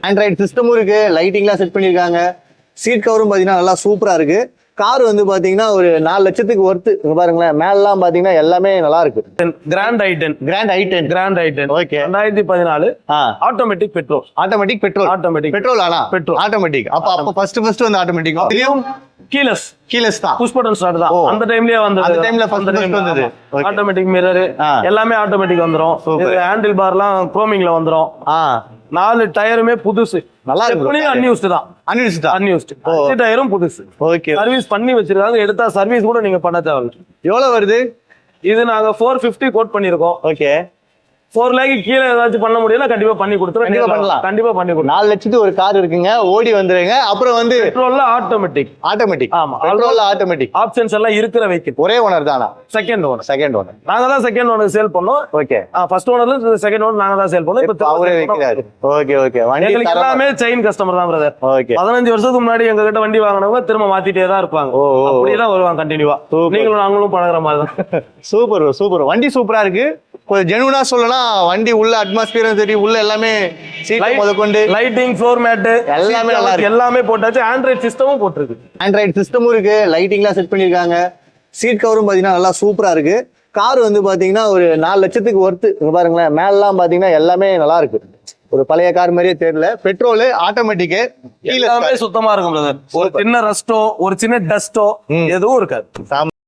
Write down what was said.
Android சிஸ்டமும் இருக்கு, லைட்டிங்லாம் set பண்ணிருக்காங்க. Seat கவரும் பாத்தீங்கன்னா நல்லா சூப்பரா இருக்கு. கார் வந்து பாத்தீங்கன்னா ஒரு 4 லட்சத்துக்கு ஒர்த்து. இங்க பாருங்களேன், மேலாம் பாத்தீங்கன்னா எல்லாமே நல்லா இருக்கு. Grand i10. Grand i10 okay. 2014 automatic petrol. Automatic petrol. Automatic petrol ஆனா பெட்ரோல் ஆட்டோமேட்டிக். அப்ப ஃபர்ஸ்ட் வந்து ஆட்டோமேட்டிக். இதுலயும் கீலெஸ் தான். புஷ் பட்டன் ஸ்டார்ட் தான். அந்த டைம்லயே வந்தது. அந்த டைம்ல ஃபர்ஸ்ட் வந்தது. ஆட்டோமேட்டிக் மிரர் எல்லாமே ஆட்டோமேட்டிக் வந்துரும். இது ஹேண்டில் பார்லாம் குரோமிங்ல வந்துரும். 4 டயருமே புதுசு. நல்லா இருக்கு. அன்யூஸ்டு தான். அன்யூஸ்டு. டயரும் புதுசு. ஓகே. சர்வீஸ் பண்ணி வச்சிருக்காங்க. எடுத்தா சர்வீஸ் கூட நீங்க பண்ண தேவையில்ல. எவ்வளவு வருது இது? நாங்க 450 கோட் பண்ணிருக்கோம். ஓகே. 4 லேக் கீழே ஏதாச்சும் பண்ண முடியல கண்டிப்பா பண்ணி கொடுத்துறோம். கண்டிப்பா பண்ணி கொடுத்துறோம். 4 லட்சத்துக்கு ஒரு கார் இருக்குங்க, ஓடி வந்துருங்க. அப்புறம் வந்து பெட்ரோல்ல ஆட்டோமேட்டிக். ஆமா, பெட்ரோல்ல ஆட்டோமேட்டிக் ஆப்ஷன்ஸ் எல்லாம் இருக்கிற வெஹிக்கிள். ஒரே ஓனர் தானா? Second owner. நாங்க தான் செகண்ட் ஓனர் சேல் பண்ணோம். ஓகே. ஃபர்ஸ்ட் ஓனர்ல செகண்ட் ஓனர் நாங்க தான் சேல் பண்ணோம். இப்ப அவரே வைக்கிறாரு. ஓகே. வண்டி எல்லாமே செயின் கஸ்டமர் தான் பிரதர். ஓகே. 15 வருஷத்துக்கு முன்னாடி எங்க கிட்ட வண்டி வாங்கினவங்க திரும்ப மாத்திட்டே தான் இருப்பாங்க. அப்படியே தான் வருவாங்க கண்டினியூவா. நீங்களும் நாங்களும் பழகுற மாதிரி தான். சூப்பர். வண்டி சூப்பரா இருக்கு. கொஞ்சம் ஜெனுவனா சொல்லலாம். வண்டி உள்ள அட்மாஸ்பியரும் சரி, உள்ள எல்லாமே சீட் முதற்கொண்டு லைட்டிங், ஃப்ளோர் மேட் எல்லாமே நல்லா இருக்கு. எல்லாமே போட்டாச்சு. ஆண்ட்ராய்டு சிஸ்டமும் போட்டுருக்கு. ஆண்ட்ராய்டு சிஸ்டமும் இருக்கு, லைட்டிங்லாம் செட் பண்ணிருக்காங்க. சீட் கவரும் பாத்தீங்கன்னா நல்லா சூப்பரா இருக்கு. கார் வந்து பாத்தீங்கன்னா ஒரு 4 லட்சத்துக்கு ஒர்த்து. இங்க பாருங்களேன், மேலாம் பாத்தீங்கன்னா எல்லாமே நல்லா இருக்கு. ஒரு பழைய கார் மாதிரியே தெரியல. பெட்ரோல், ஆட்டோமேட்டிக், எல்லாமே சுத்தமா இருக்கும் பிரதர். ஒரு சின்ன ரஸ்டோ, ஒரு சின்ன டஸ்டோ எதுவும் இருக்காது.